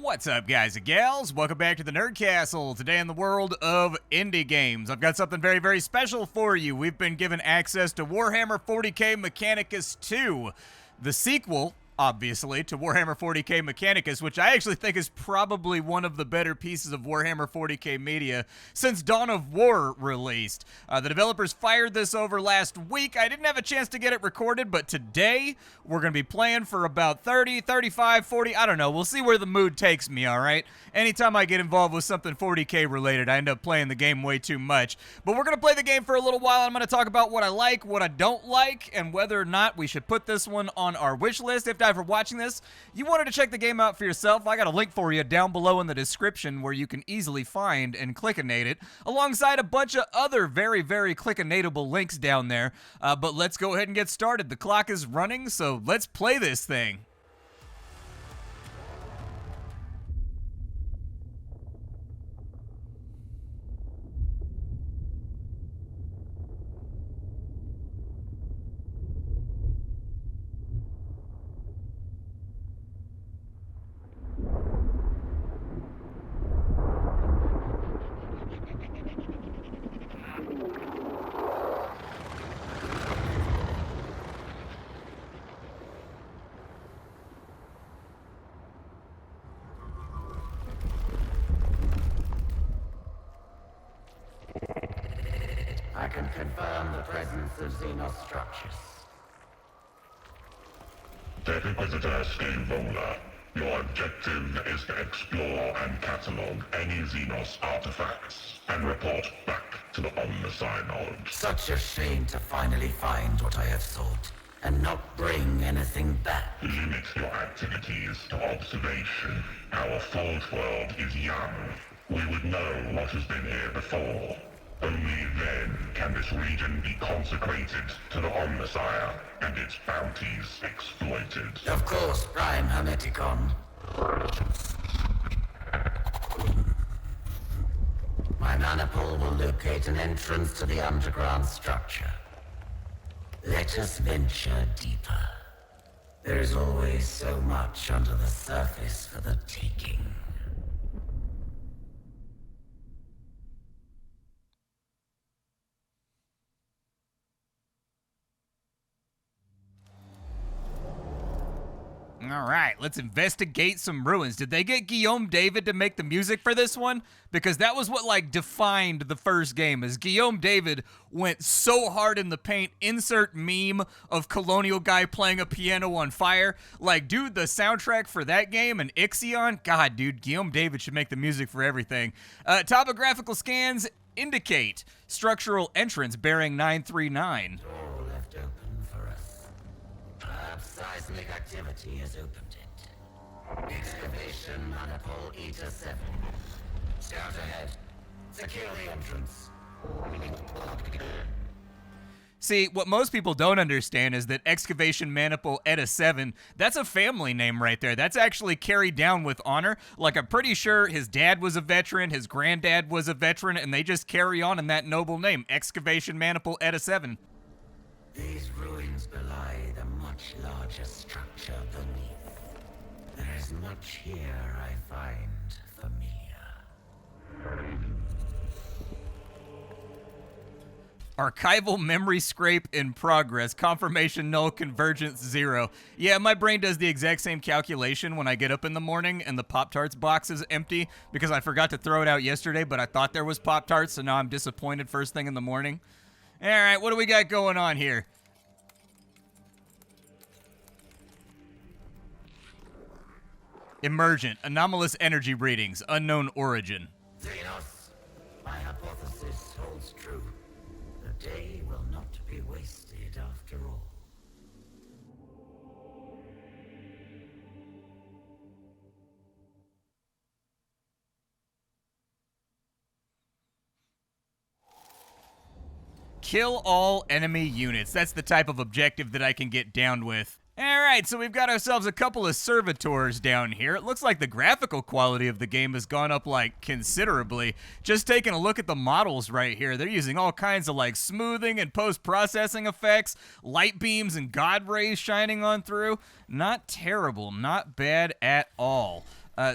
What's up, guys and gals? Welcome back to the Nerd Castle. Today in the world of indie games, I've got something very, very special for you. We've been given access to Warhammer 40k Mechanicus 2, the sequel, obviously, to Warhammer 40k Mechanicus, which I actually think is probably one of the better pieces of Warhammer 40k media since Dawn of War released. The developers fired this over last week. I didn't have a chance to get it recorded, but today we're going to be playing for about 30, 35, 40, I don't know. We'll see where the mood takes me, all right? Anytime I get involved with something 40k related, I end up playing the game way too much. But we're going to play the game for a little while. I'm going to talk about what I like, what I don't like, and whether or not we should put this one on our wish list. If for watching this, you wanted to check the game out for yourself, I got a link for you down below in the description where you can easily find and click-a-nate it, alongside a bunch of other very, very click-a-nateable links down there. But let's go ahead and get started. The clock is running, so let's play this thing. I can confirm the presence of Xenos structures. Tech Inquisitor Scaevola, your objective is to explore and catalog any Xenos artifacts and report back to the Omnissiah node. Such a shame to finally find what I have sought, and not bring anything back. Limit your activities to observation. Our Forge world is young. We would know what has been here before. Only then can this region be consecrated to the Omnissiah and its bounties exploited. Of course, Prime Hermeticon. My maniple will locate an entrance to the underground structure. Let us venture deeper. There is always so much under the surface for the taking. All right, let's investigate some ruins. Did they get Guillaume David to make the music for this one? Because that was what, like, defined the first game, is Guillaume David went so hard in the paint, insert meme of colonial guy playing a piano on fire. Like, dude, the soundtrack for that game and Ixion, God, dude, Guillaume David should make the music for everything. Topographical scans indicate structural entrance bearing 939. All left open for us. Perhaps seismic activity has opened it. Excavation maniple Eta 7. Scout ahead. Secure the entrance. See, what most people don't understand is that Excavation Maniple Eta 7, that's a family name right there. That's actually carried down with honor. Like, I'm pretty sure his dad was a veteran, his granddad was a veteran, and they just carry on in that noble name, Excavation Maniple Eta 7. These ruins belie the much larger structure beneath. There is much here I find familiar. Archival memory scrape in progress. Confirmation null, convergence 0. Yeah, my brain does the exact same calculation when I get up in the morning and the Pop-Tarts box is empty because I forgot to throw it out yesterday, but I thought there was Pop-Tarts, so now I'm disappointed first thing in the morning. All right, what do we got going on here? Emergent. Anomalous energy readings. Unknown origin. Xenos, my hypothesis holds true. The day will not be wasted after all. Kill all enemy units. That's the type of objective that I can get down with. Alright, so we've got ourselves a couple of servitors down here. It looks like the graphical quality of the game has gone up, like, considerably. Just taking a look at the models right here, they're using all kinds of, like, smoothing and post-processing effects, light beams and god rays shining on through. Not terrible, not bad at all.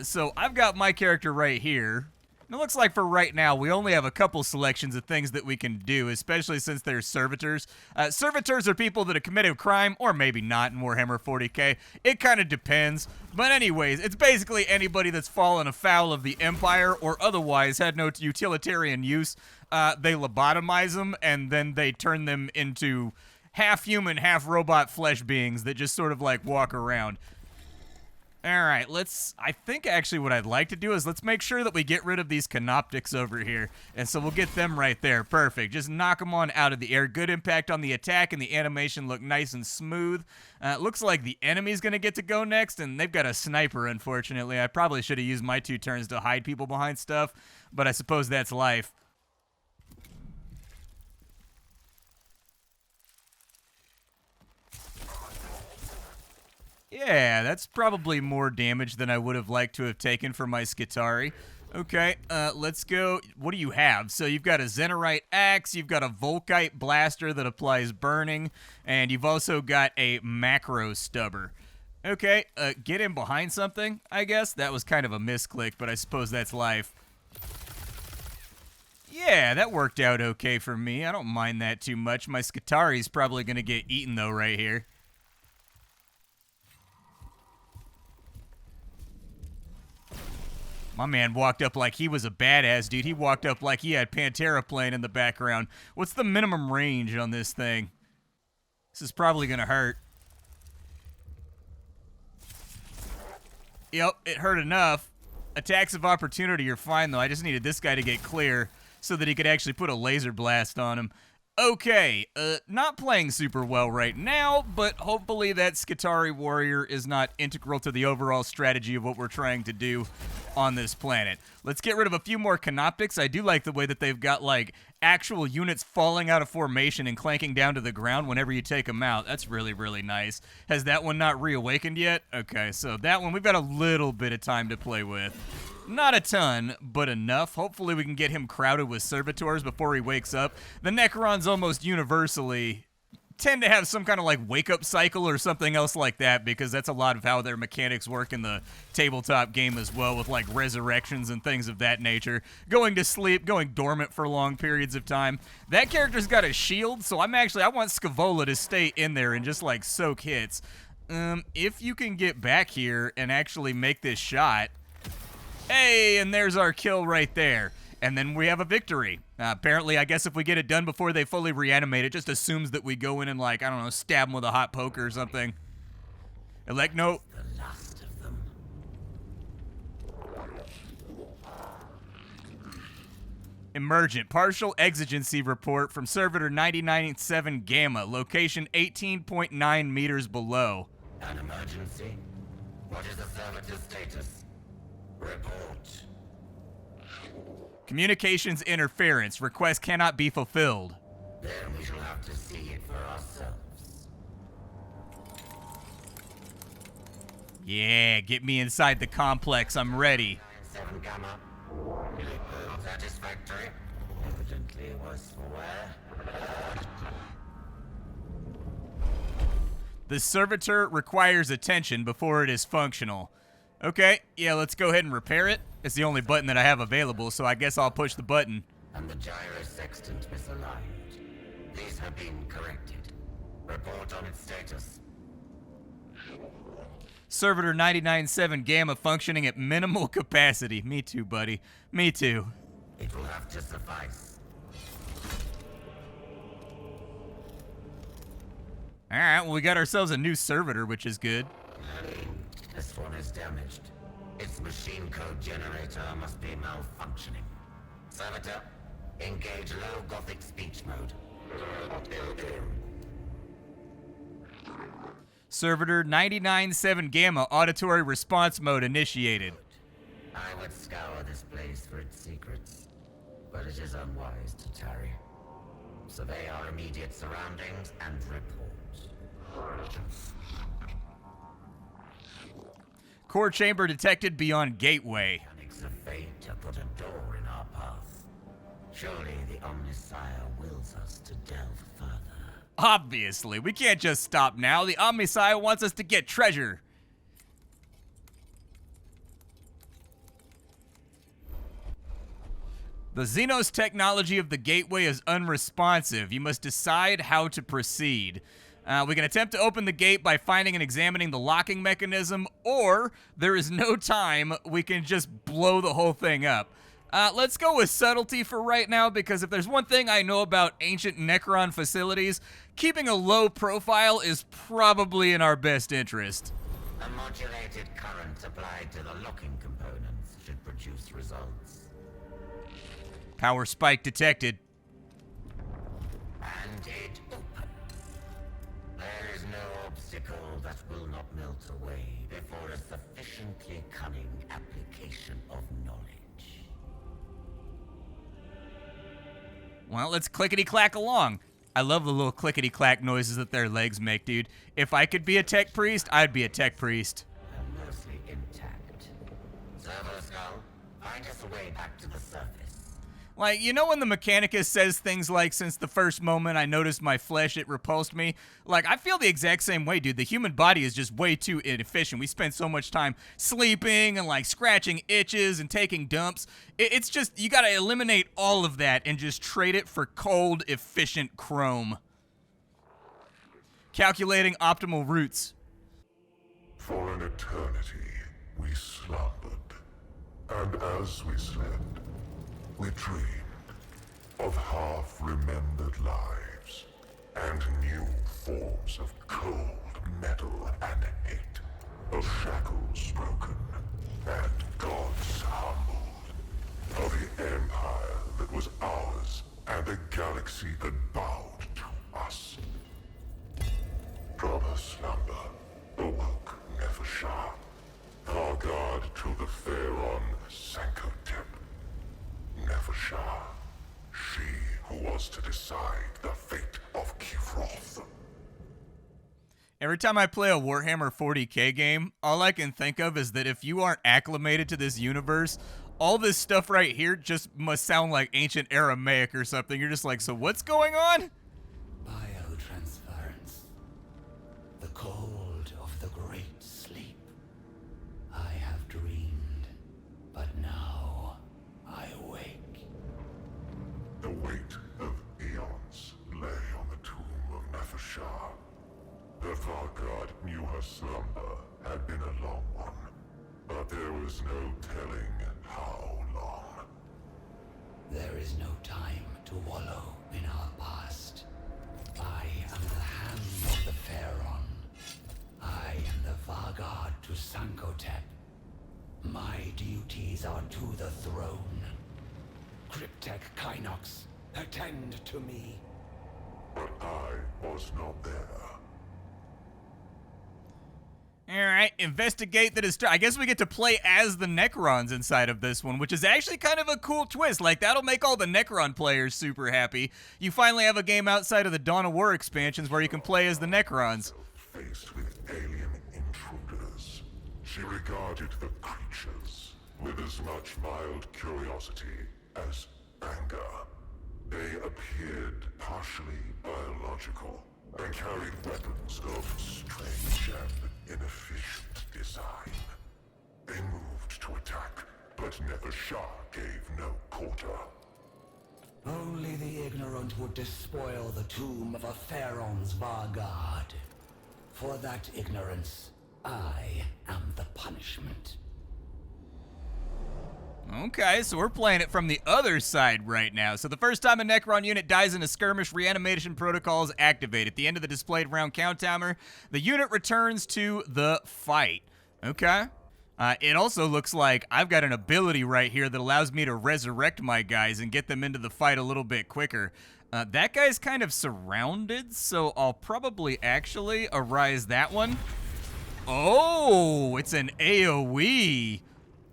So I've got my character right here. It looks like for right now, we only have a couple selections of things that we can do, especially since they're servitors. Servitors are people that have committed a crime, or maybe not in Warhammer 40k. It kind of depends. But anyways, it's basically anybody that's fallen afoul of the Empire or otherwise had no utilitarian use. They lobotomize them, and then they turn them into half-human, half-robot flesh beings that just sort of like walk around. Alright, I think actually what I'd like to do is let's make sure that we get rid of these Canoptics over here. And so we'll get them right there. Perfect. Just knock them on out of the air. Good impact on the attack, and the animation looked nice and smooth. Looks like the enemy's going to get to go next, and they've got a sniper, unfortunately. I probably should have used my 2 turns to hide people behind stuff, but I suppose that's life. Yeah, that's probably more damage than I would have liked to have taken for my Skitari. Okay, let's go. What do you have? So you've got a Xenotech axe, you've got a Volkite blaster that applies burning, and you've also got a macro stubber. Okay, get in behind something, I guess. That was kind of a misclick, but I suppose that's life. Yeah, that worked out okay for me. I don't mind that too much. My Skitari's probably going to get eaten, though, right here. My man walked up like he was a badass, dude. He walked up like he had Pantera playing in the background. What's the minimum range on this thing? This is probably going to hurt. Yep, it hurt enough. Attacks of opportunity are fine, though. I just needed this guy to get clear so that he could actually put a laser blast on him. Okay, not playing super well right now, but hopefully that Skitari warrior is not integral to the overall strategy of what we're trying to do on this planet. Let's get rid of a few more Canoptics. I do like the way that they've got, like, actual units falling out of formation and clanking down to the ground whenever you take them out. That's really, really nice. Has that one not reawakened yet? Okay, so that one, we've got a little bit of time to play with. Not a ton, but enough. Hopefully we can get him crowded with servitors before he wakes up. The Necrons almost universally tend to have some kind of like wake-up cycle or something else like that, because that's a lot of how their mechanics work in the tabletop game as well, with like resurrections and things of that nature. Going to sleep, going dormant for long periods of time. That character's got a shield, so I want Scaevola to stay in there and just like soak hits. If you can get back here and actually make this shot. Hey, and there's our kill right there. And then we have a victory. Apparently, I guess if we get it done before they fully reanimate, it just assumes that we go in and, like, I don't know, stab them with a hot poker or something. No. The last of them. Emergent. Partial exigency report from Servitor 99.7 Gamma. Location 18.9 meters below. An emergency? What is the servitor's status? Report. Communications interference. Request cannot be fulfilled. Then we shall have to see it for ourselves. Yeah, get me inside the complex. I'm ready. 7 Gamma. Satisfactory. Evidently worse for wear. The servitor requires attention before it is functional. Okay, yeah, let's go ahead and repair it. It's the only button that I have available, so I guess I'll push the button. And the gyrosextant misaligned. These have been corrected. Report on its status. Servitor 99.7 Gamma functioning at minimal capacity. Me too, buddy. Me too. It will have to suffice. Alright, well, we got ourselves a new servitor, which is good. This one is damaged. Its machine code generator must be malfunctioning. Servitor, engage low Gothic speech mode. Servitor 99.7 Gamma auditory response mode initiated. I would scour this place for its secrets, but it is unwise to tarry. Survey our immediate surroundings and report. Core chamber detected beyond gateway. Mechanics of fate have put a door in our path. Surely the Omnisire wills us to delve further. Obviously, we can't just stop now. The Omnisire wants us to get treasure. The Xenos technology of the gateway is unresponsive. You must decide how to proceed. We can attempt to open the gate by finding and examining the locking mechanism, or there is no time. We can just blow the whole thing up. Let's go with subtlety for right now, because if there's one thing I know about ancient Necron facilities, keeping a low profile is probably in our best interest. A modulated current applied to the locking components should produce results. Power spike detected. And it open. There is no obstacle that will not melt away before a sufficiently cunning application of knowledge. Well, let's clickety-clack along. I love the little clickety-clack noises that their legs make, dude. If I could be a tech priest, I'd be a tech priest. And mostly intact. Servo Skull, find us a way back to the surface. Like, you know when the Mechanicus says things like, since the first moment I noticed my flesh, it repulsed me? Like, I feel the exact same way, dude. The human body is just way too inefficient. We spend so much time sleeping and, like, scratching itches and taking dumps. It's just, you gotta eliminate all of that and just trade it for cold, efficient chrome. Calculating optimal routes. For an eternity, we slumbered. And as we slept, we dreamed of half-remembered lives and new forms of cold metal and hate, of shackles broken and gods humbled, of the empire that was ours and a galaxy that bowed to us. From her slumber awoke Nefershah, our guard to the Pharaon Sankotep. Nefershah, she who was to decide the fate of Kivroth. Every time I play a Warhammer 40k game, all I can think of is that if you aren't acclimated to this universe, all this stuff right here just must sound like ancient Aramaic or something. You're just like, so what's going on? Biotransference. The cold of the great sleep. I have dreamed, but now I wake. The weight of eons lay on the tomb of Nefershah. The Vargard knew her slumber had been a long one, but there was no telling how long. There is no time to wallow in our past. I am the hand of the Pharaon. I am the Vargard to Sankotep. My duties are to the throne. Cryptek Kynox, attend to me. But I was not there. Alright, investigate the I guess we get to play as the Necrons inside of this one, which is actually kind of a cool twist. Like, that'll make all the Necron players super happy. You finally have a game outside of the Dawn of War expansions where you can play as the Necrons. Faced with alien intruders, she regarded the creatures with as much mild curiosity as anger. They appeared partially biological and carried weapons of strange and inefficient design. They moved to attack, but Nefershah gave no quarter. Only the ignorant would despoil the tomb of a Pharaon's Vargard. For that ignorance, I am the punishment. Okay, so we're playing it from the other side right now. So the first time a Necron unit dies in a skirmish, reanimation protocol is activated. At the end of the displayed round count timer, the unit returns to the fight. Okay. It also looks like I've got an ability right here that allows me to resurrect my guys and get them into the fight a little bit quicker. That guy's kind of surrounded, so I'll probably actually arise that one. Oh, it's an AoE.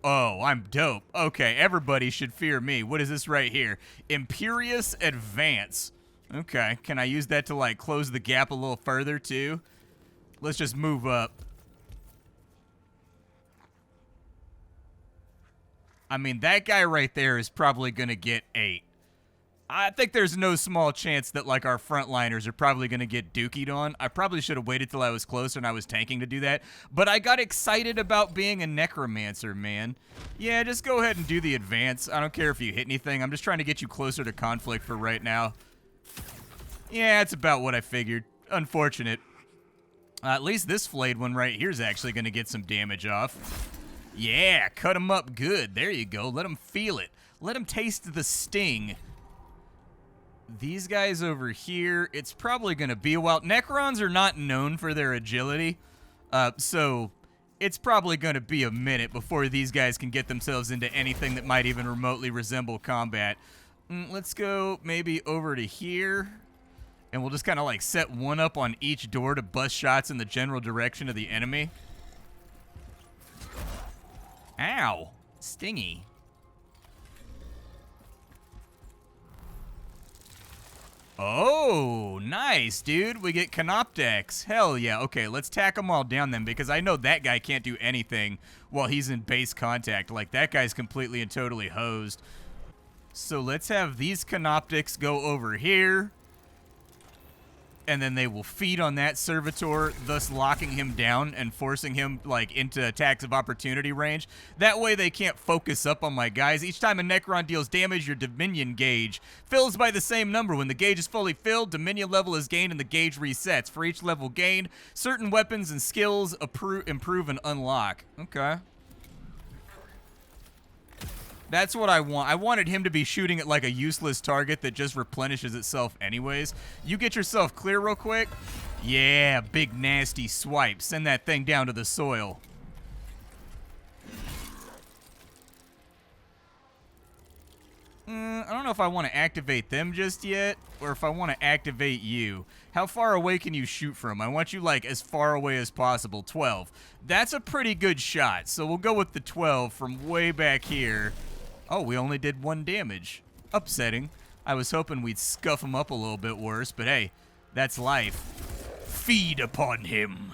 Oh, I'm dope. Okay, everybody should fear me. What is this right here? Imperious Advance. Okay, can I use that to, like, close the gap a little further, too? Let's just move up. I mean, that guy right there is probably gonna get 8. I think there's no small chance that, like, our frontliners are probably going to get dookied on. I probably should have waited till I was closer and I was tanking to do that. But I got excited about being a necromancer, man. Yeah, just go ahead and do the advance. I don't care if you hit anything. I'm just trying to get you closer to conflict for right now. Yeah, it's about what I figured. Unfortunate. At least this flayed one right here is actually going to get some damage off. Yeah, cut him up good. There you go. Let him feel it. Let him taste the sting. These guys over here, it's probably going to be a while. Necrons are not known for their agility, so it's probably going to be a minute before these guys can get themselves into anything that might even remotely resemble combat. Let's go maybe over to here, and we'll just kind of like set one up on each door to bust shots in the general direction of the enemy. Ow, stingy. Oh, nice, dude. We get Cryptek. Hell yeah. Okay, let's tack them all down then, because I know that guy can't do anything while he's in base contact. Like, that guy's completely and totally hosed. So let's have these Cryptek go over here, and then they will feed on that servitor, thus locking him down and forcing him, like, into attacks of opportunity range. That way they can't focus up on my guys. Each time a Necron deals damage, your Dominion gauge fills by the same number. When the gauge is fully filled, Dominion level is gained and the gauge resets. For each level gained, certain weapons and skills improve and unlock. Okay. That's what I want. I wanted him to be shooting at like a useless target that just replenishes itself anyways. You get yourself clear real quick. Yeah, big nasty swipe. Send that thing down to the soil. I don't know if I want to activate them just yet, or if I want to activate you. How far away can you shoot from? I want you, like, as far away as possible. 12. That's a pretty good shot, so we'll go with the 12 from way back here. Oh, we only did 1 damage. Upsetting. I was hoping we'd scuff him up a little bit worse, but hey, that's life. Feed upon him.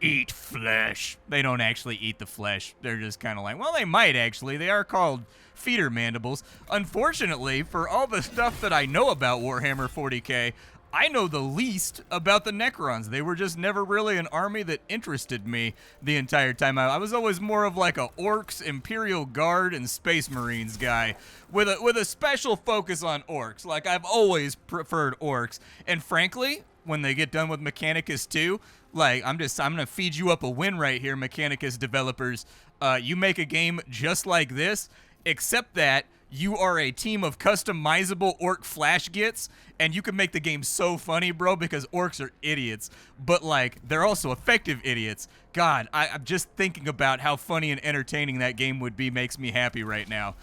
Eat flesh. They don't actually eat the flesh. They're just kind of like, well, they might actually. They are called feeder mandibles. Unfortunately, for all the stuff that I know about Warhammer 40k, I know the least about the Necrons. They were just never really an army that interested me the entire time. I was always more of like a Orcs, Imperial Guard, and Space Marines guy with a special focus on Orcs. Like, I've always preferred Orcs. And frankly, when they get done with Mechanicus 2, like, I'm gonna feed you up a win right here, Mechanicus developers. You make a game just like this, except that you are a team of customizable orc flash gits, and you can make the game so funny, bro, because orcs are idiots, but, like, they're also effective idiots. God, I'm just thinking about how funny and entertaining that game would be makes me happy right now.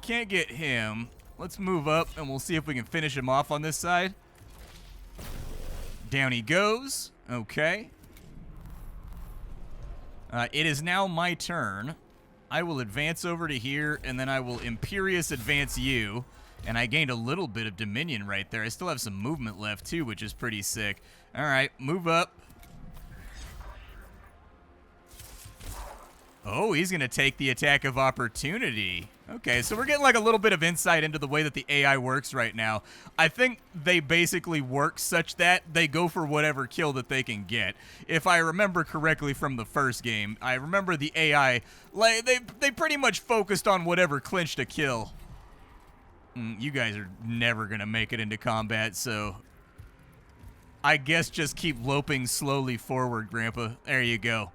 Can't get him. Let's move up, and we'll see if we can finish him off on this side. Down he goes. Okay. It is now my turn. I will advance over to here, and then I will Imperious advance you. And I gained a little bit of Dominion right there. I still have some movement left, too, which is pretty sick. All right, move up. Oh, he's going to take the attack of opportunity. Okay, so we're getting like a little bit of insight into the way that the AI works right now. I think they basically work such that they go for whatever kill that they can get. If I remember correctly from the first game, I remember the AI, like, they pretty much focused on whatever clinched a kill. You guys are never going to make it into combat, so I guess just keep loping slowly forward, Grandpa. There you go.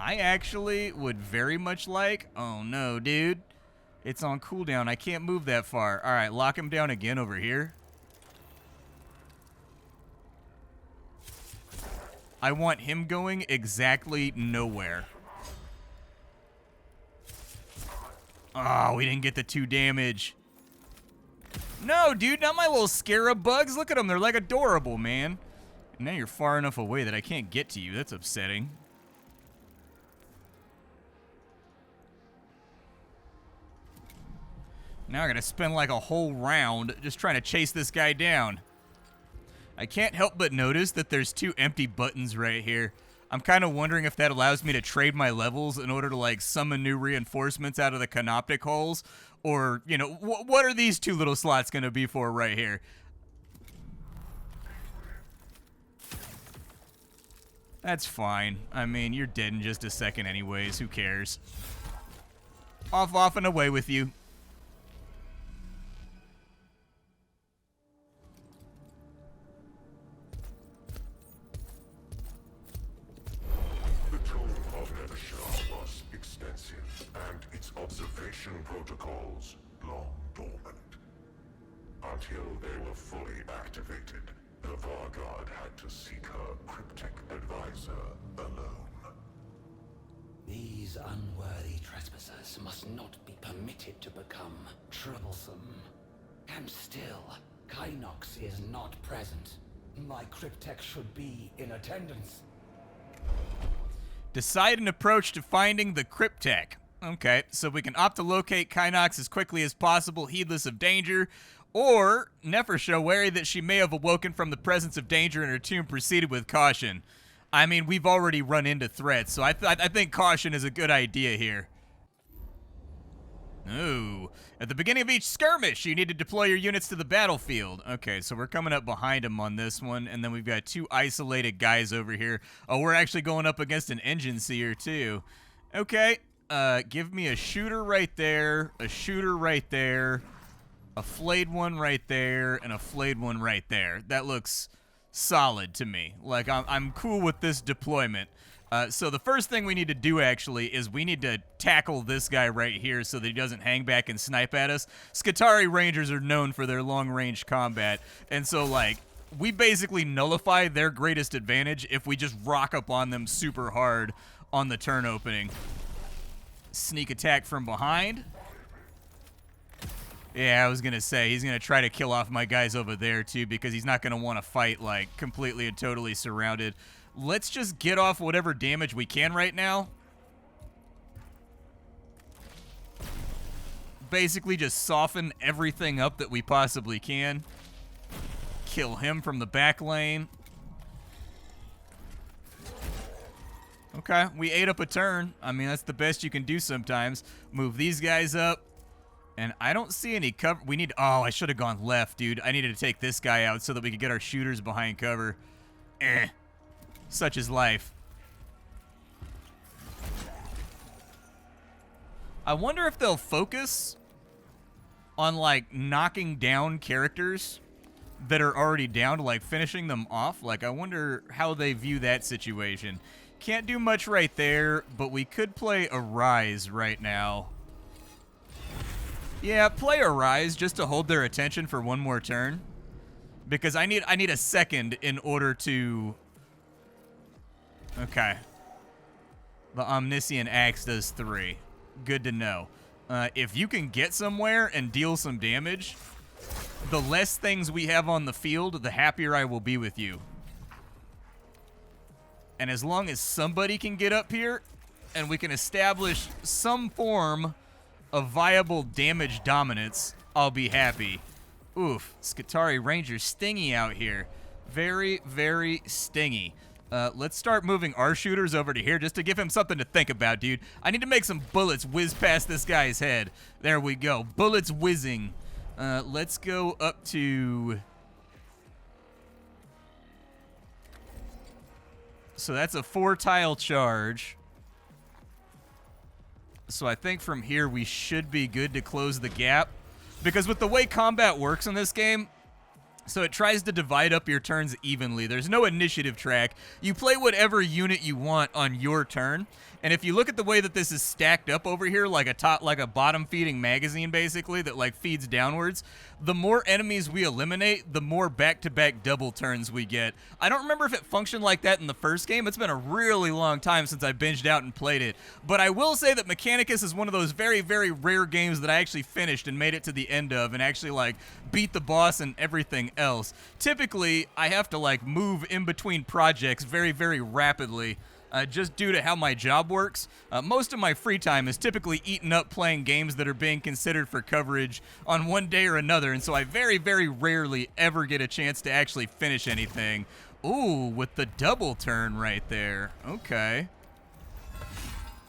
I actually would very much like... Oh, no, dude. It's on cooldown. I can't move that far. All right, lock him down again over here. I want him going exactly nowhere. Oh, we didn't get the 2 damage. No, dude, not my little scarab bugs. Look at them. They're like adorable, man. And now you're far enough away that I can't get to you. That's upsetting. Now I gotta spend like a whole round just trying to chase this guy down. I can't help but notice that there's 2 empty buttons right here. I'm kind of wondering if that allows me to trade my levels in order to, like, summon new reinforcements out of the canoptic holes. Or, you know, what are these 2 little slots going to be for right here? That's fine. I mean, you're dead in just a second anyways. Who cares? Off and away with you. The tomb of Nevershah was extensive, and its observation protocols long dormant. Until they were fully activated, the Vanguard had to seek her Cryptek advisor alone. These unworthy trespassers must not be permitted to become troublesome. And still, Kynox is not present. My Cryptek should be in attendance. Decide an approach to finding the Cryptek. Okay, so we can opt to locate Kynox as quickly as possible, heedless of danger, or Nefersha, wary that she may have awoken from the presence of danger in her tomb, proceeded with caution. I mean, we've already run into threats, so I think caution is a good idea here. Ooh. At the beginning of each skirmish, you need to deploy your units to the battlefield. Okay, so we're coming up behind him on this one, and then we've got 2 isolated guys over here. Oh, we're actually going up against an engine seer, too. Okay, give me a shooter right there, a shooter right there, a flayed one right there, and a flayed one right there. That looks solid to me. Like, I'm cool with this deployment. So the first thing we need to do, actually, is we need to tackle this guy right here so that he doesn't hang back and snipe at us. Skitarii Rangers are known for their long-range combat, and so, like, we basically nullify their greatest advantage if we just rock up on them super hard on the turn opening. Sneak attack from behind. Yeah, I was going to say, he's going to try to kill off my guys over there, too, because he's not going to want to fight, like, completely and totally surrounded. Let's just get off whatever damage we can right now. Basically just soften everything up that we possibly can. Kill him from the back lane. Okay, we ate up a turn. I mean, that's the best you can do sometimes. Move these guys up. And I don't see any cover. We need... Oh, I should have gone left, dude. I needed to take this guy out so that we could get our shooters behind cover. Such is life. I wonder if they'll focus on, like, knocking down characters that are already down, to, like, finishing them off. Like, I wonder how they view that situation. Can't do much right there, but we could play Arise right now. Yeah, play Arise just to hold their attention for one more turn. Because I need a second in order to... Okay. The Omniscient Axe does 3. Good to know. If you can get somewhere and deal some damage, the less things we have on the field, the happier I will be with you. And as long as somebody can get up here and we can establish some form of viable damage dominance, I'll be happy. Oof, Skitarii Ranger stingy out here. Very, very stingy. Let's start moving our shooters over to here just to give him something to think about, dude. I need to make some bullets whiz past this guy's head. There we go. Bullets whizzing. Let's go up to... So that's a 4-tile charge. So I think from here we should be good to close the gap. Because with the way combat works in this game, so it tries to divide up your turns evenly. There's no initiative track. You play whatever unit you want on your turn. And if you look at the way that this is stacked up over here, like a bottom feeding magazine, basically, that like feeds downwards, the more enemies we eliminate, the more back-to-back double turns we get. I don't remember if it functioned like that in the first game. It's been a really long time since I binged out and played it. But I will say that Mechanicus is one of those very, very rare games that I actually finished and made it to the end of and actually like beat the boss and everything else. Typically, I have to like move in between projects very, very rapidly. Just due to how my job works. Most of my free time is typically eaten up playing games that are being considered for coverage on one day or another, and so I very, very rarely ever get a chance to actually finish anything. Ooh, with the double turn right there. Okay.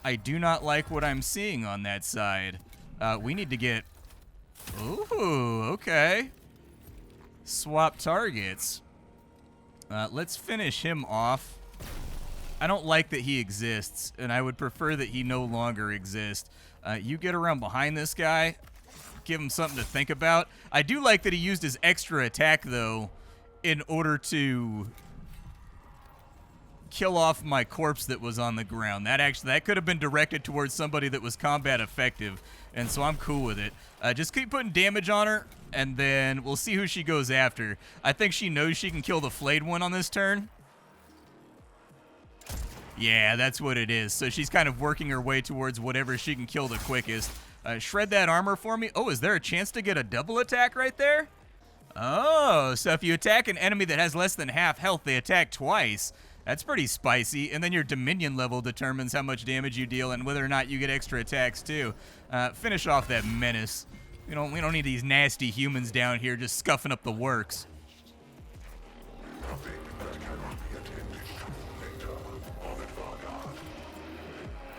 I do not like what I'm seeing on that side. We need to get... Ooh, okay. Swap targets. Let's finish him off. I don't like that he exists, and I would prefer that he no longer exists. You get around behind this guy, give him something to think about. I do like that he used his extra attack, though, in order to kill off my corpse that was on the ground. That could have been directed towards somebody that was combat effective, and so I'm cool with it. Just keep putting damage on her, and then we'll see who she goes after. I think she knows she can kill the flayed one on this turn. Yeah, that's what it is. So she's kind of working her way towards whatever she can kill the quickest. Shred that armor for me. Oh, is there a chance to get a double attack right there? Oh, so if you attack an enemy that has less than half health, they attack twice. That's pretty spicy. And then your Dominion level determines how much damage you deal and whether or not you get extra attacks too. Finish off that menace. We don't need these nasty humans down here just scuffing up the works. Nothing that cannot be attended to later on at Vanguard.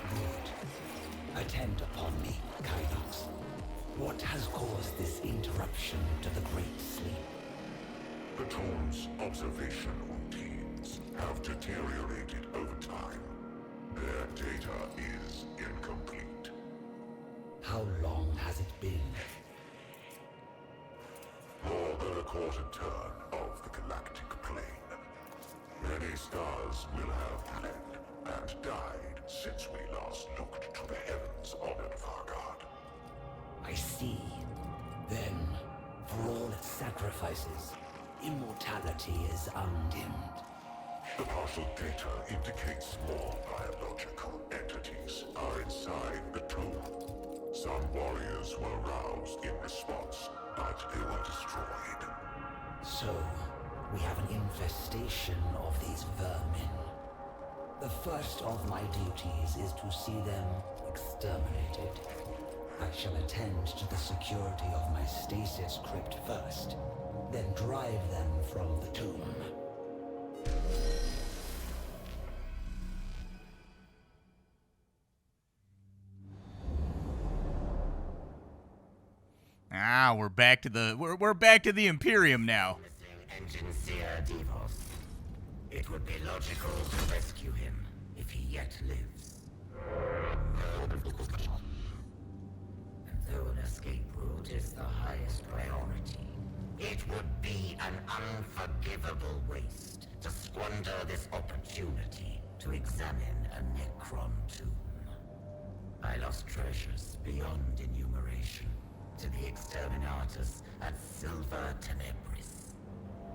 Good. Attend upon me, Kynox. What has caused this interruption to the Great Sleep? The Tomb's observation routines have deteriorated over time. Their data is incomplete. How long has it been? More than a quarter turn of the galactic plane. Many stars will have bled and died since we last looked to the heavens on Vanguard. I see. Then, for all its sacrifices, immortality is undimmed. The partial data indicates more biological entities are inside the tomb. Some warriors were roused in response, but they were destroyed. So, we have an infestation of these vermin. The first of my duties is to see them exterminated. I shall attend to the security of my stasis crypt first, then drive them from the tomb. Ah, we're back to the Imperium now. Engine Seer Devos. It would be logical to rescue him if he yet lives. And though an escape route is the highest priority, it would be an unforgivable waste to squander this opportunity to examine a Necron tomb. I lost treasures beyond enumeration to the exterminators at Silver Tenebris.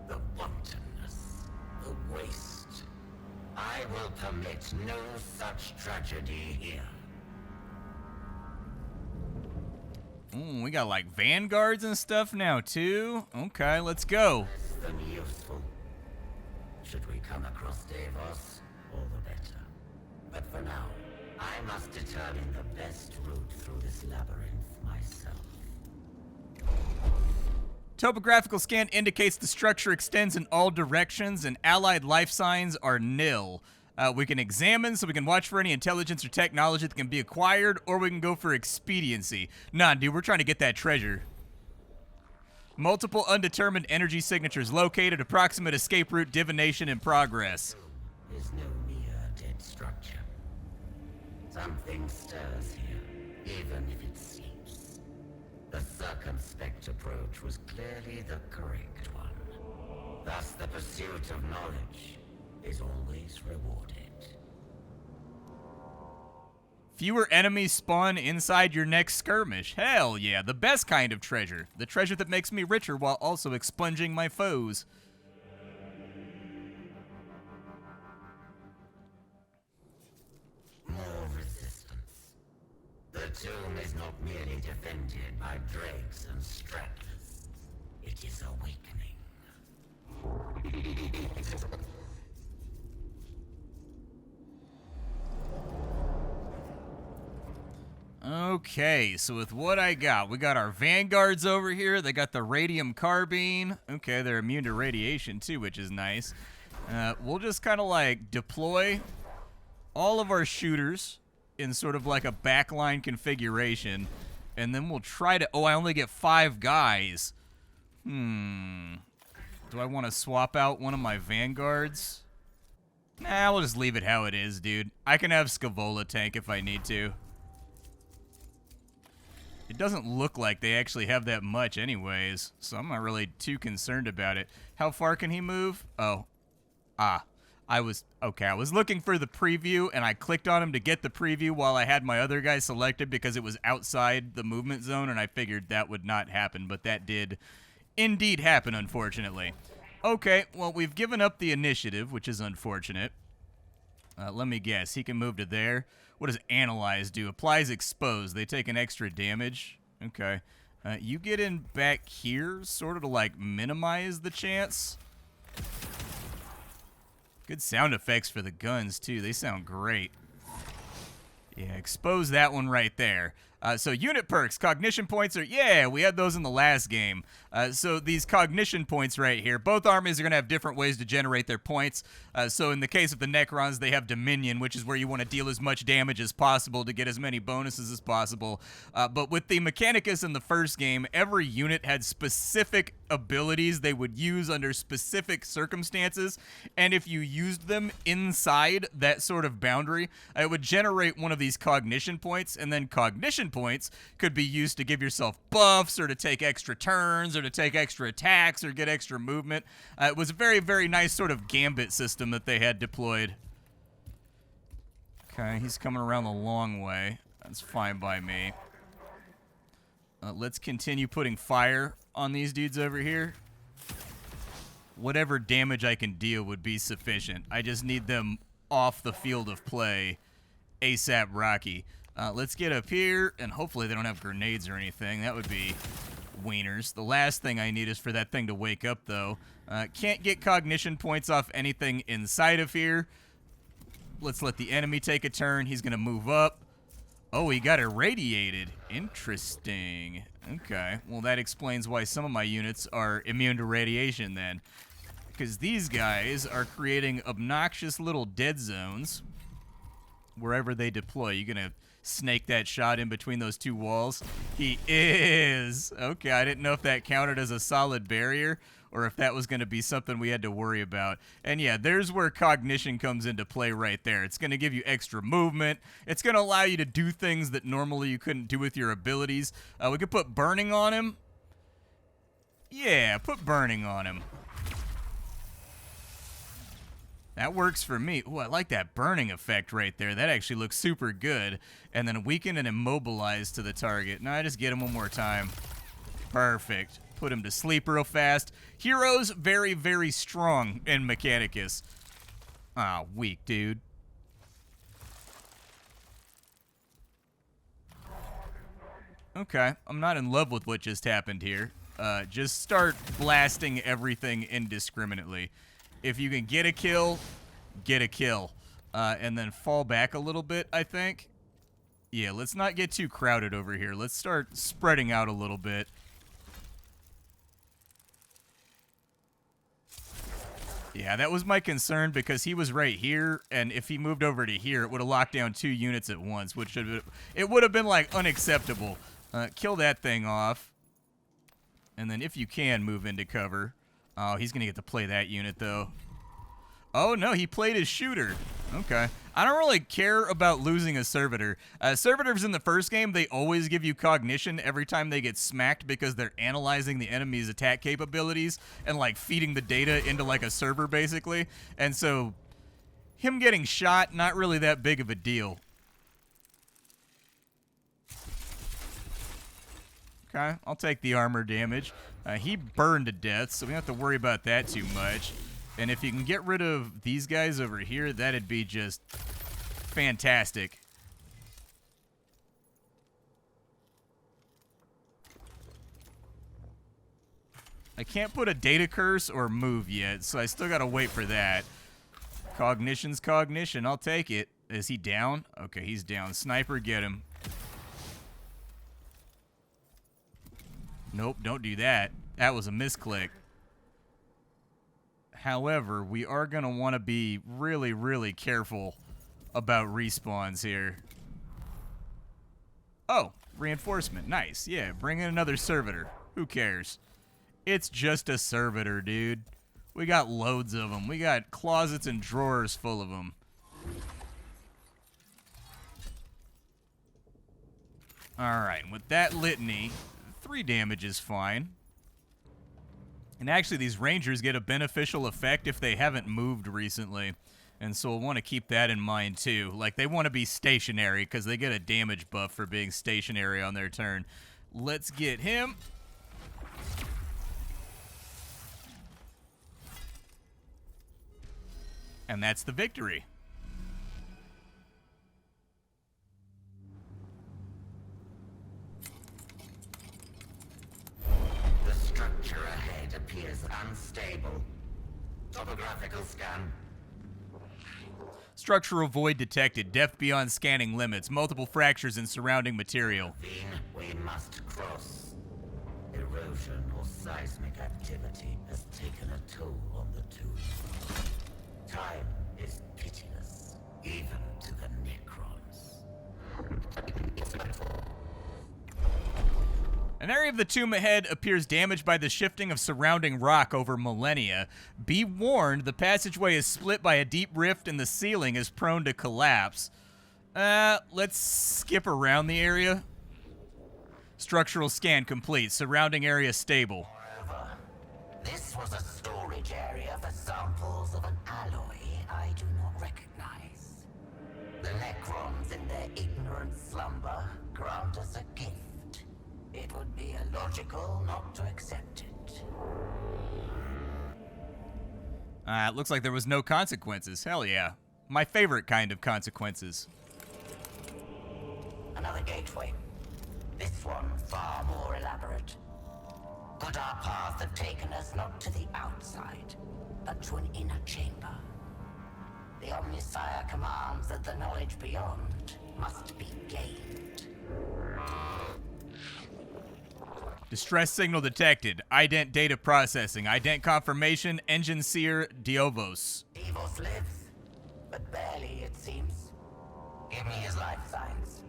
The wantonness, the waste. I will permit no such tragedy here. We got like vanguards and stuff now too. Okay, let's go. Less than useful. Should we come across Devos, all the better. But for now, I must determine the best route through this labyrinth myself. Topographical scan indicates the structure extends in all directions and allied life signs are nil. We can examine so we can watch for any intelligence or technology that can be acquired, or we can go for expediency. Nah, dude, we're trying to get that treasure. Multiple undetermined energy signatures located, approximate escape route, divination in progress. Is no mere dead structure. Something stirs here, even if it sleeps. The circumspect approach was clearly the correct one. Thus, the pursuit of knowledge is always rewarded. Fewer enemies spawn inside your next skirmish. Hell yeah, the best kind of treasure. The treasure that makes me richer while also expunging my foes. More resistance. The tomb is not merely defended by dregs and stragglers. It is awakening. Okay, so with what I got, we got our vanguards over here. They got the radium carbine. Okay, they're immune to radiation too, which is nice. We'll just kind of like deploy all of our shooters in sort of like a backline configuration, and then we'll try to... Oh, I only get 5 guys. Do I want to swap out one of my vanguards? Nah, we'll just leave it how it is, dude. I can have Scaevola tank if I need to. It doesn't look like they actually have that much anyways, so I'm not really too concerned about it. How far can he move? Oh. I was looking for the preview, and I clicked on him to get the preview while I had my other guy selected because it was outside the movement zone, and I figured that would not happen, but that did indeed happen, unfortunately. Okay, well, we've given up the initiative, which is unfortunate. Let me guess. He can move to there. What does Analyze do? Applies Expose. They take an extra damage. Okay. You get in back here, sort of to, like, minimize the chance. Good sound effects for the guns, too. They sound great. Yeah, expose that one right there. So unit perks, cognition points are, yeah, we had those in the last game. So these cognition points right here, both armies are going to have different ways to generate their points. So in the case of the Necrons, they have Dominion, which is where you want to deal as much damage as possible to get as many bonuses as possible. But with the Mechanicus in the first game, every unit had specific abilities they would use under specific circumstances, and if you used them inside that sort of boundary, it would generate one of these cognition points, and then cognition points could be used to give yourself buffs or to take extra turns or to take extra attacks or get extra movement. It was a very, very nice sort of gambit system that they had deployed. Okay, he's coming around the long way. That's fine by me. Let's continue putting fire on these dudes over here. Whatever damage I can deal would be sufficient. I just need them off the field of play ASAP Rocky. Let's get up here, and hopefully they don't have grenades or anything. That would be wieners. The last thing I need is for that thing to wake up, though. Can't get cognition points off anything inside of here. Let's let the enemy take a turn. He's going to move up. Oh, he got irradiated. Interesting. Okay. Well, that explains why some of my units are immune to radiation then. Because these guys are creating obnoxious little dead zones wherever they deploy. You going to snake that shot in between those two walls? He is. Okay, I didn't know if that counted as a solid barrier or if that was going to be something we had to worry about. And yeah, there's where cognition comes into play right there. It's going to give you extra movement. It's going to allow you to do things that normally you couldn't do with your abilities. We could put burning on him. Yeah, put burning on him. That works for me. Ooh, I like that burning effect right there. That actually looks super good. And then weaken and immobilize to the target. Now I just get him one more time. Perfect. Put him to sleep real fast. Heroes, very, very strong in Mechanicus. Ah, weak, dude. Okay, I'm not in love with what just happened here. Just start blasting everything indiscriminately. If you can get a kill, get a kill. And then fall back a little bit, I think. Yeah, let's not get too crowded over here. Let's start spreading out a little bit. Yeah, that was my concern because he was right here, and if he moved over to here, it would have locked down 2 units at once, which it would have been, like, unacceptable. Kill that thing off. And then if you can, move into cover. Oh, he's going to get to play that unit, though. Oh, no, he played his shooter. Okay. I don't really care about losing a servitor. Servitors in the first game, they always give you cognition every time they get smacked because they're analyzing the enemy's attack capabilities and, like, feeding the data into, like, a server, basically. And so, him getting shot, not really that big of a deal. Okay, I'll take the armor damage. He burned to death, so we don't have to worry about that too much. And if you can get rid of these guys over here, that'd be just fantastic. I can't put a data curse or move yet, so I still gotta wait for that. Cognition's cognition, I'll take it. Is he down? Okay, he's down. Sniper, get him. Nope, don't do that. That was a misclick. However, we are going to want to be really, really careful about respawns here. Oh, reinforcement. Nice. Yeah, bring in another servitor. Who cares? It's just a servitor, dude. We got loads of them. We got closets and drawers full of them. Alright, with that litany, 3 damage is fine. And actually, these rangers get a beneficial effect if they haven't moved recently. And so we'll want to keep that in mind, too. Like, they want to be stationary because they get a damage buff for being stationary on their turn. Let's get him. And that's the victory. The structure ahead appears unstable. Topographical scan. Structural void detected. Depth beyond scanning limits. Multiple fractures in surrounding material. We must cross. Erosion or seismic activity has taken a toll on the two. Time is pitiless, even to the Necrons. An area of the tomb ahead appears damaged by the shifting of surrounding rock over millennia. Be warned, the passageway is split by a deep rift and the ceiling is prone to collapse. Let's skip around the area. Structural scan complete. Surrounding area stable. Moreover, this was a storage area for samples of an alloy I do not recognize. The Necrons, in their ignorant slumber, grant us a gift. It would be illogical not to accept it. It looks like there was no consequences. Hell yeah. My favorite kind of consequences. Another gateway. This one far more elaborate. Could our paths have taken us not to the outside, but to an inner chamber? The Omnisire commands that the knowledge beyond must be gained. Distress signal detected. Ident data processing. Ident confirmation. Engine seer Diovos. Divos lives, but barely, it seems. Give me his life signs.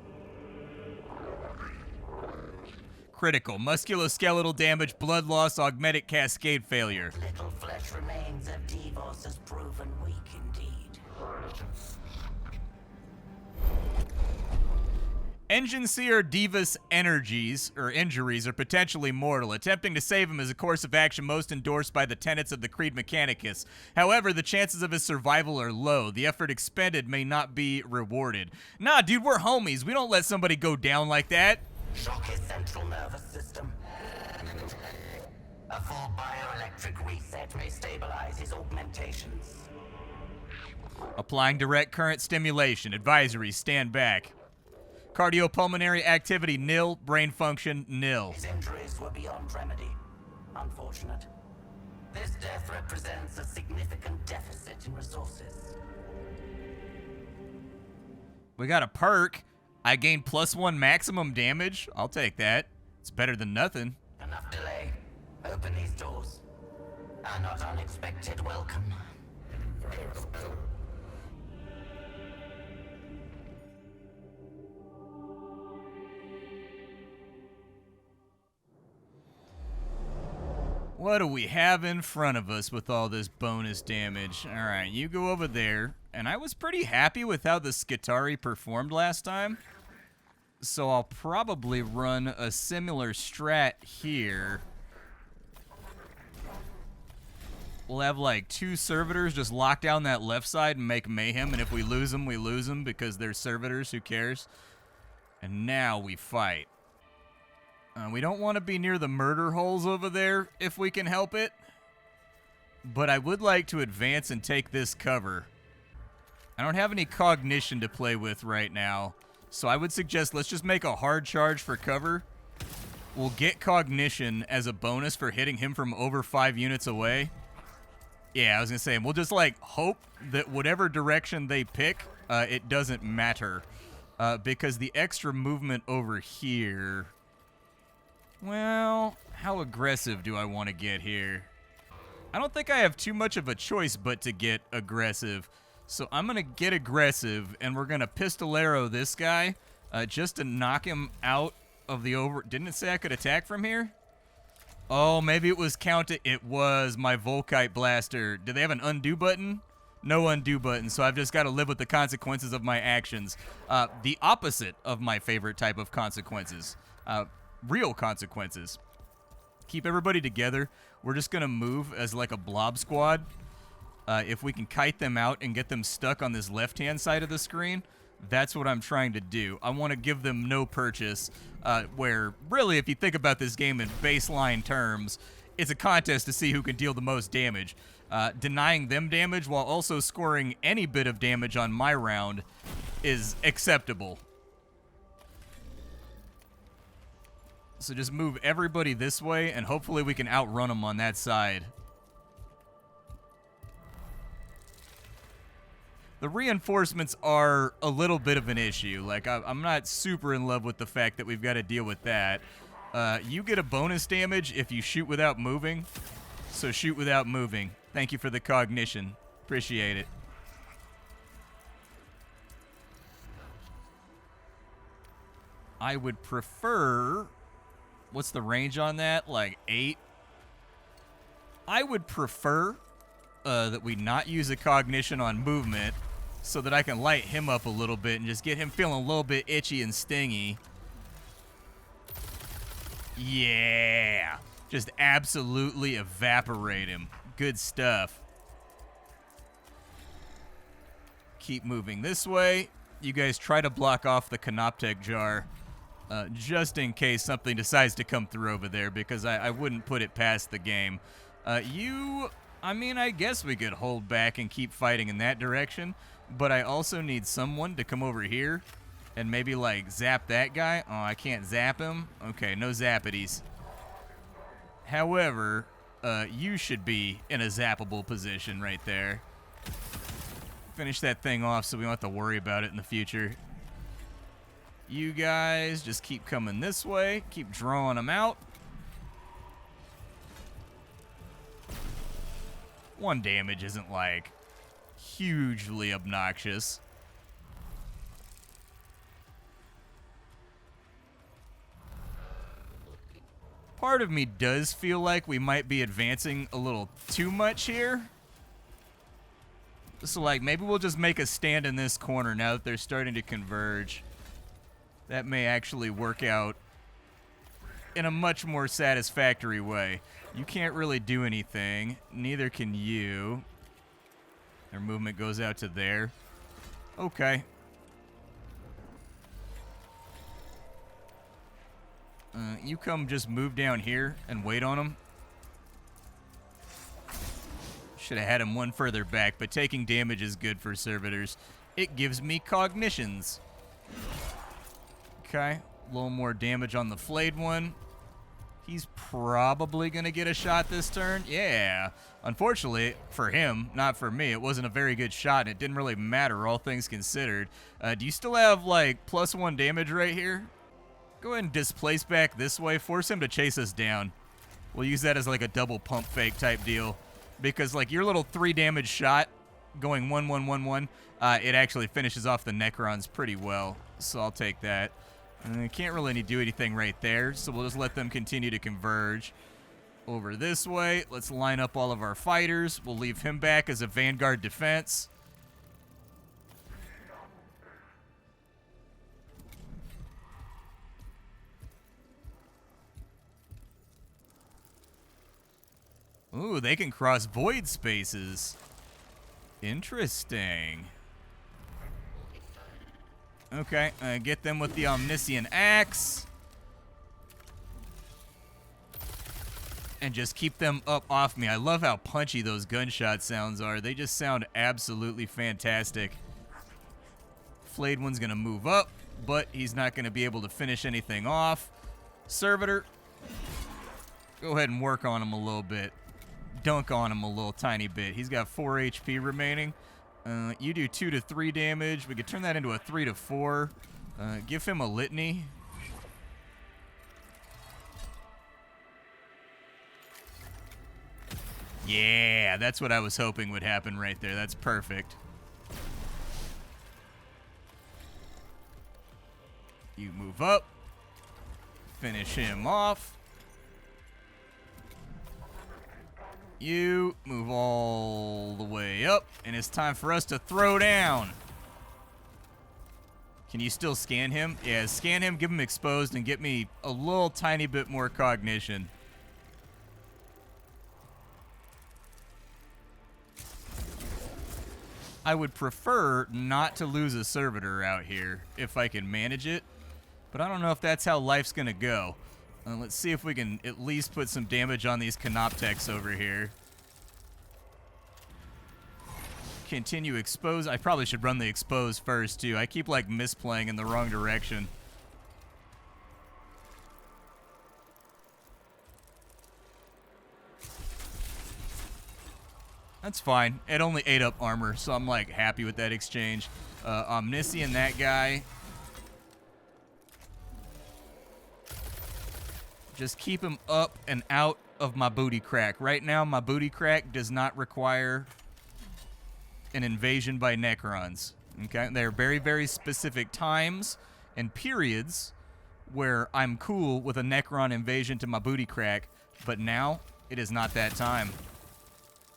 Critical. Musculoskeletal damage. Blood loss. Augmented cascade failure. Little flesh remains of Divos has proven weak indeed. Engine seer Divas energies, or injuries, are potentially mortal. Attempting to save him is a course of action most endorsed by the tenets of the Creed Mechanicus. However, the chances of his survival are low. The effort expended may not be rewarded. Nah, dude, we're homies. We don't let somebody go down like that. Shock his central nervous system. A full bioelectric reset may stabilize his augmentations. Applying direct current stimulation. Advisory, stand back. Cardiopulmonary activity nil. Brain function nil. His injuries were beyond remedy. Unfortunate. This death represents a significant deficit in resources. We got a perk. I gain +1 maximum damage. I'll take that. It's better than nothing. Enough delay. Open these doors. A not unexpected welcome. What do we have in front of us with all this bonus damage? Alright, you go over there. And I was pretty happy with how the Skitari performed last time. So I'll probably run a similar strat here. We'll have like 2 servitors just lock down that left side and make mayhem. And if we lose them, we lose them because they're servitors. Who cares? And now we fight. We don't want to be near the murder holes over there if we can help it. But I would like to advance and take this cover. I don't have any cognition to play with right now. So I would suggest let's just make a hard charge for cover. We'll get cognition as a bonus for hitting him from over 5 units away. Yeah, I was going to say, we'll just like hope that whatever direction they pick, it doesn't matter. Because the extra movement over here... Well, how aggressive do I want to get here? I don't think I have too much of a choice but to get aggressive. So I'm going to get aggressive, and we're going to pistolero this guy just to knock him out of the over... Didn't it say I could attack from here? Oh, maybe it was counted. It was my Volkite blaster. Do they have an undo button? No undo button, so I've just got to live with the consequences of my actions. The opposite of my favorite type of consequences. Real consequences. Keep everybody together. We're just going to move as like a blob squad. If we can kite them out and get them stuck on this left-hand side of the screen, that's what I'm trying to do. I want to give them no purchase, where really, if you think about this game in baseline terms, it's a contest to see who can deal the most damage. Denying them damage while also scoring any bit of damage on my round is acceptable. So just move everybody this way, and hopefully we can outrun them on that side. The reinforcements are a little bit of an issue. Like, I'm not super in love with the fact that we've got to deal with that. You get a bonus damage if you shoot without moving. So shoot without moving. Thank you for the cognition. Appreciate it. I would prefer... What's the range on that? Like 8? I would prefer that we not use a cognition on movement so that I can light him up a little bit and just get him feeling a little bit itchy and stingy. Yeah. Just absolutely evaporate him. Good stuff. Keep moving this way. You guys try to block off the Cryptek jar. Just in case something decides to come through over there, because I wouldn't put it past the game. I mean, I guess we could hold back and keep fighting in that direction, but I also need someone to come over here and maybe, like, zap that guy. Oh, I can't zap him? Okay, no zappities. However, you should be in a zappable position right there. Finish that thing off so we don't have to worry about it in the future. You guys just keep coming this way. Keep drawing them out. 1 damage isn't, like, hugely obnoxious. Part of me does feel like we might be advancing a little too much here. So, like, maybe we'll just make a stand in this corner now that they're starting to converge. That may actually work out in a much more satisfactory way. You can't really do anything. Neither can you. Their movement goes out to there. Okay. You come just move down here and wait on them. Should have had him one further back, but taking damage is good for servitors. It gives me cognitions. Okay, a little more damage on the flayed one. He's probably going to get a shot this turn. Yeah. Unfortunately, for him, not for me, it wasn't a very good shot, and it didn't really matter, all things considered. Do you still have, like, +1 damage right here? Go ahead and displace back this way. Force him to chase us down. We'll use that as, like, a double pump fake type deal. Because, like, your little 3 damage shot going 1-1-1-1, it actually finishes off the Necrons pretty well. So I'll take that. Can't really do anything right there, so we'll just let them continue to converge. Over this way, let's line up all of our fighters. We'll leave him back as a vanguard defense. Ooh, they can cross void spaces. Interesting. Okay, get them with the Omniscient Axe. And just keep them up off me. I love how punchy those gunshot sounds are. They just sound absolutely fantastic. Flayed one's going to move up, but he's not going to be able to finish anything off. Servitor, go ahead and work on him a little bit. Dunk on him a little tiny bit. He's got 4 HP remaining. You do 2 to 3 damage. We could turn that into a 3 to 4. Give him a litany. Yeah, that's what I was hoping would happen right there. That's perfect. You move up. Finish him off. You move all the way up, and it's time for us to throw down. Can you still scan him? Yeah, scan him, give him exposed, and get me a little tiny bit more cognition. I would prefer not to lose a servitor out here if I can manage it, but I don't know if that's how life's gonna go. Let's see if we can at least put some damage on these Crypteks over here. Continue expose. I probably should run the expose first too. I keep like misplaying in the wrong direction. That's fine. It only ate up armor, so I'm like happy with that exchange. Omniscient, that guy. Just keep him up and out of my booty crack. Right now, my booty crack does not require an invasion by Necrons. Okay? There are very, very specific times and periods where I'm cool with a Necron invasion to my booty crack, but now it is not that time.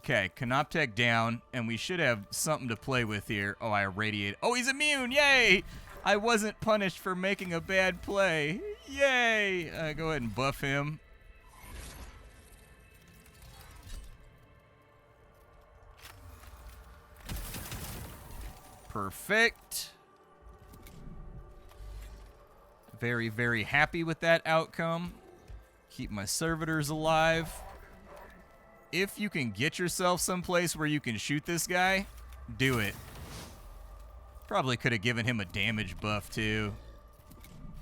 Okay, Cryptek down, and we should have something to play with here. Oh, I irradiate. Oh, he's immune! Yay! I wasn't punished for making a bad play. Yay! Go ahead and buff him. Perfect. Very, very happy with that outcome. Keep my servitors alive. If you can get yourself someplace where you can shoot this guy, do it. Probably could have given him a damage buff too.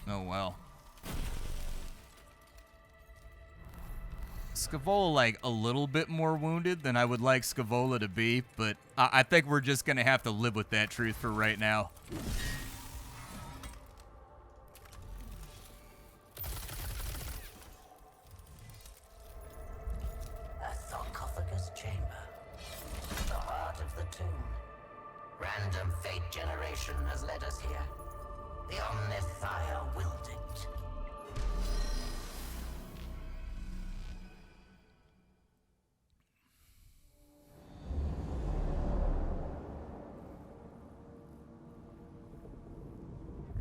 Oh well. Scaevola like a little bit more wounded than I would like Scaevola to be, but I think we're just gonna have to live with that truth for right now. A sarcophagus chamber. The heart of the tomb. Random fate generation has led us here. The Omnissiah willed it.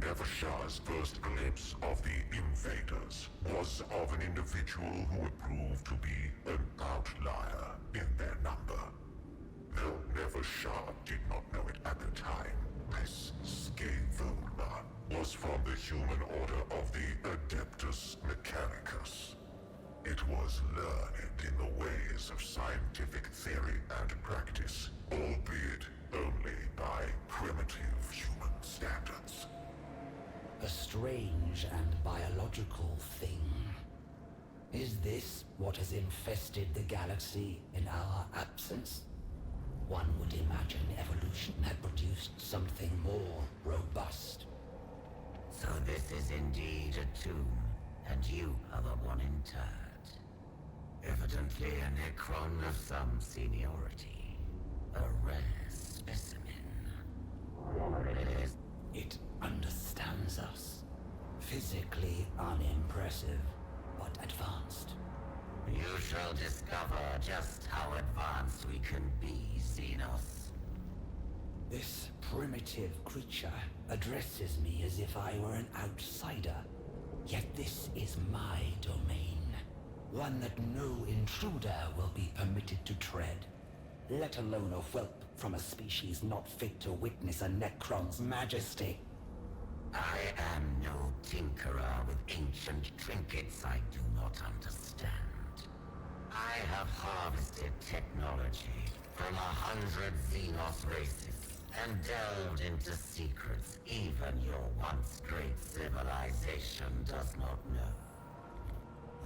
Nevershah's first glimpse of the invaders was of an individual who would prove to be an outlier in their number. Though Nevershah did not know it at the time, this Scaevola was from the human order of the Adeptus Mechanicus. It was learned in the ways of scientific theory and practice, albeit only by primitive human standards. A strange and biological thing. Is this what has infested the galaxy in our absence? One would imagine evolution had produced something more robust. So this is indeed a tomb, and you are the one interred. Evidently a Necron of some seniority. A rare specimen. It understands us. Physically unimpressive, but advanced. You shall discover just how advanced we can be, Xenos. This primitive creature addresses me as if I were an outsider. Yet this is my domain. One that no intruder will be permitted to tread. Let alone a whelp from a species not fit to witness a Necron's majesty. I am no tinkerer with ancient trinkets I do not understand. I have harvested technology from 100 Xenos races and delved into secrets even your once great civilization does not know.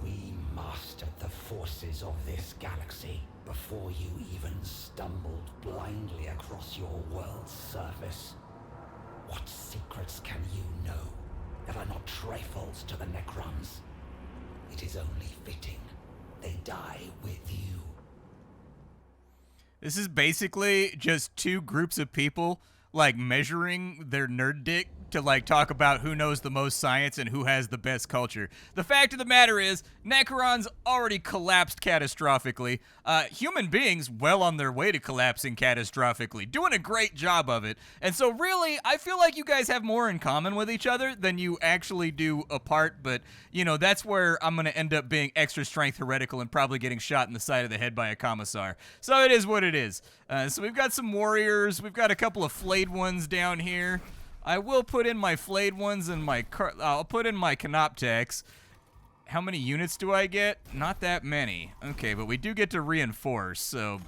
We mastered the forces of this galaxy before you even stumbled blindly across your world's surface. What secrets can you know that are not trifles to the Necrons? It is only fitting they die with you. This is basically just two groups of people, like, measuring their nerd dick to, like, talk about who knows the most science and who has the best culture. The fact of the matter is, Necron's already collapsed catastrophically. Human beings well on their way to collapsing catastrophically. Doing a great job of it. And so, really, I feel like you guys have more in common with each other than you actually do apart, but, you know, that's where I'm going to end up being extra strength heretical and probably getting shot in the side of the head by a commissar. So it is what it is. So we've got some warriors. We've got a couple of flayed ones down here. I will put in my flayed ones and I'll put in my Cryptek. How many units do I get? Not that many. Okay, but we do get to reinforce, so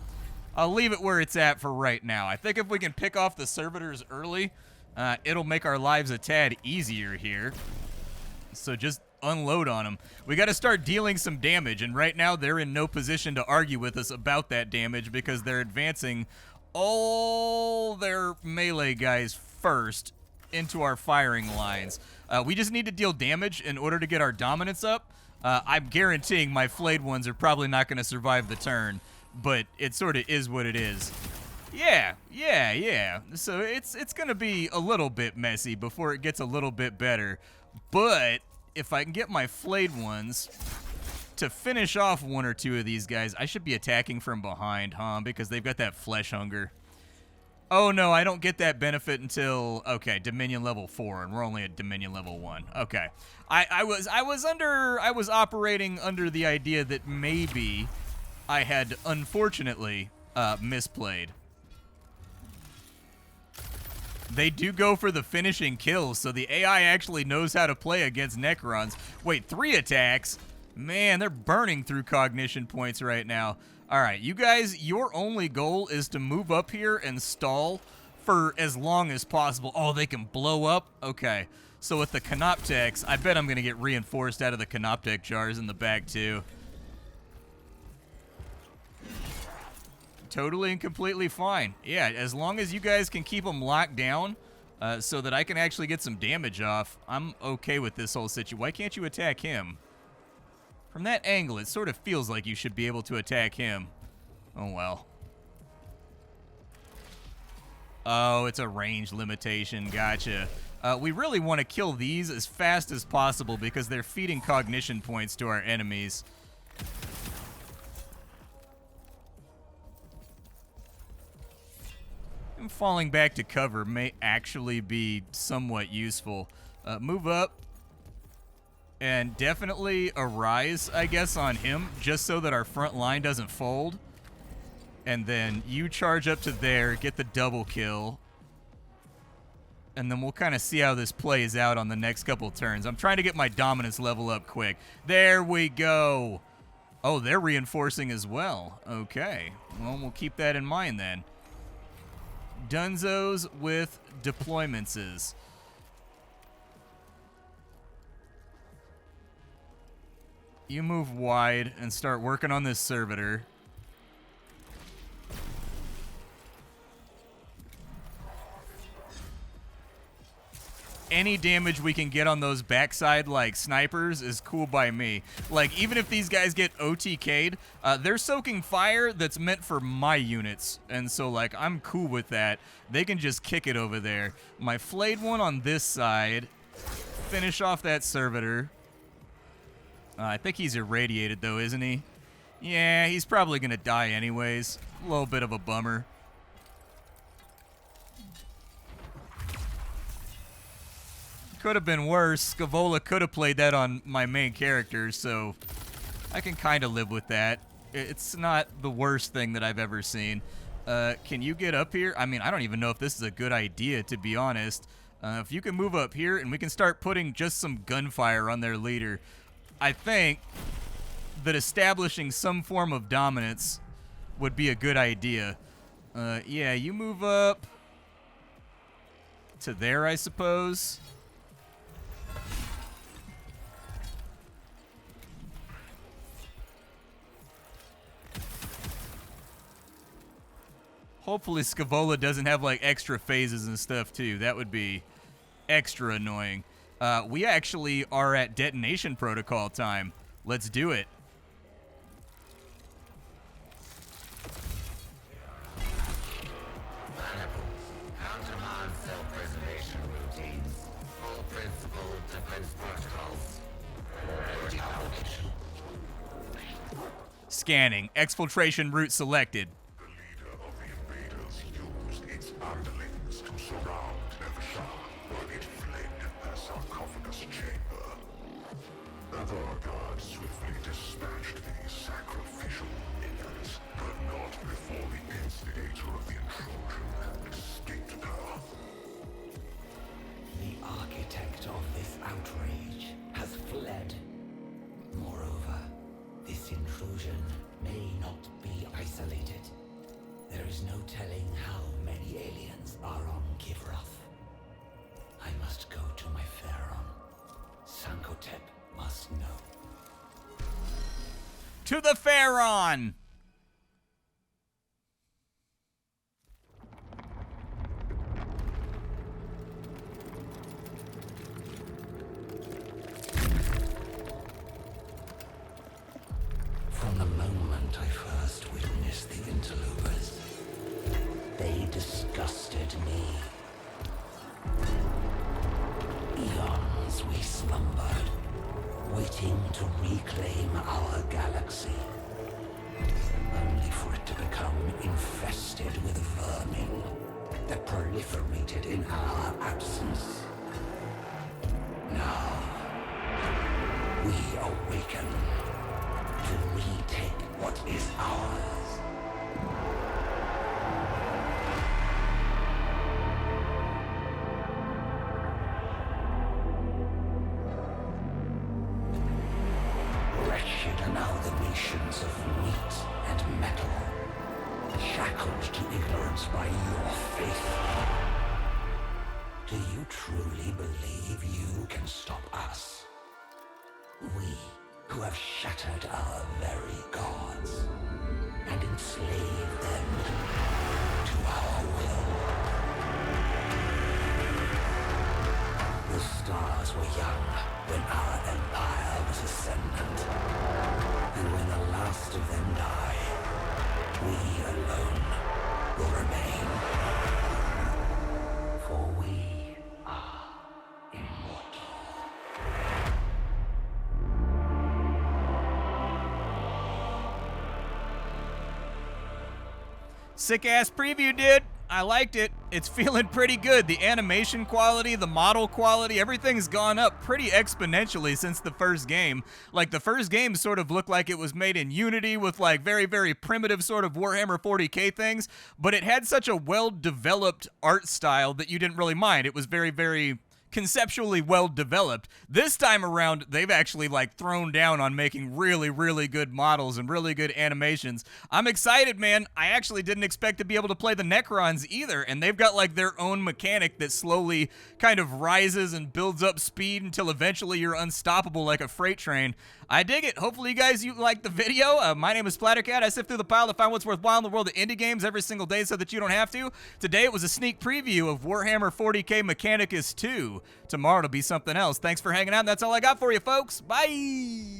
I'll leave it where it's at for right now. I think if we can pick off the servitors early, it'll make our lives a tad easier here. So just unload on them. We got to start dealing some damage, and right now they're in no position to argue with us about that damage because they're advancing all their melee guys first into our firing lines. We just need to deal damage in order to get our dominance up. I'm guaranteeing my flayed ones are probably not going to survive the turn, but it sort of is what it is. Yeah. So it's going to be a little bit messy before it gets a little bit better. But if I can get my flayed ones to finish off one or two of these guys, I should be attacking from behind, huh? Because they've got that flesh hunger. Oh no, I don't get that benefit until, okay, Dominion level 4, and we're only at Dominion level 1. Okay. I was operating under the idea that maybe I had unfortunately misplayed. They do go for the finishing kills, so the AI actually knows how to play against Necrons. Wait, 3 attacks? Man, they're burning through cognition points right now. All right, you guys, your only goal is to move up here and stall for as long as possible. Oh, they can blow up? Okay. So with the Cryptek, I bet I'm going to get reinforced out of the Cryptek jars in the back, too. Totally and completely fine. Yeah, as long as you guys can keep them locked down so that I can actually get some damage off, I'm okay with this whole situation. Why can't you attack him? From that angle, it sort of feels like you should be able to attack him. Oh, well. Oh, it's a range limitation. Gotcha. We really want to kill these as fast as possible because they're feeding cognition points to our enemies. And falling back to cover may actually be somewhat useful. Move up. And definitely a rise, I guess, on him, just so that our front line doesn't fold. And then you charge up to there, get the double kill. And then we'll kind of see how this plays out on the next couple turns. I'm trying to get my dominance level up quick. There we go. Oh, they're reinforcing as well. Okay. Well, we'll keep that in mind then. Dunzos with deploymentses. You move wide and start working on this servitor. Any damage we can get on those backside, like, snipers is cool by me. Like, even if these guys get OTK'd, they're soaking fire that's meant for my units. And so, like, I'm cool with that. They can just kick it over there. My flayed one on this side. Finish off that servitor. I think he's irradiated, though, isn't he? Yeah, he's probably going to die anyways. A little bit of a bummer. Could have been worse. Scaevola could have played that on my main character, so I can kind of live with that. It's not the worst thing that I've ever seen. Can you get up here? I mean, I don't even know if this is a good idea, to be honest. If you can move up here and we can start putting just some gunfire on their leader, I think that establishing some form of dominance would be a good idea. Yeah, you move up to there, I suppose. Hopefully Scaevola doesn't have, like, extra phases and stuff, too. That would be extra annoying. We actually are at detonation protocol time. Let's do it. scanning. Exfiltration route selected. The leader of the invaders used its underlings to surround Nevisha, but it fled her sarcophagus chamber. Other guards swiftly dispatched these sacrificial minions, but not before the instigator of the intrusion escaped her. The architect of this outrage has fled. Moreover, this intrusion may not be isolated. There is no telling how many aliens are on Kivrath. I must go to my Pharaon. Sankotep must know. To the Pharaon! From the moment I first witnessed the interlopers, they disgusted me. Eons we slumbered, waiting to reclaim our galaxy, only for it to become infested with vermin that proliferated in our absence. Now, we awaken to retake what is ours. Wretched are now the nations of meat and metal, shackled to ignorance by your faith. Do you truly believe you can stop us? We who have shattered our very gods and enslaved them to our will. The stars were young when our empire was ascendant, and when the last of them die, we alone will remain. For we are immortal. Sick-ass preview, dude. I liked it. It's feeling pretty good. The animation quality, the model quality, everything's gone up pretty exponentially since the first game. Like, the first game sort of looked like it was made in Unity with, like, very, very primitive sort of Warhammer 40k things, but it had such a well-developed art style that you didn't really mind. It was very, very conceptually well developed. This time around, they've actually like thrown down on making really, really good models and really good animations. I'm excited, man. I actually didn't expect to be able to play the Necrons either, and they've got like their own mechanic that slowly kind of rises and builds up speed until eventually you're unstoppable like a freight train. I dig it. Hopefully you guys liked the video. My name is Splattercat. I sift through the pile to find what's worthwhile in the world of indie games every single day so that you don't have to. Today it was a sneak preview of Warhammer 40k Mechanicus 2. Tomorrow it'll be something else. Thanks for hanging out. That's all I got for you, folks. Bye!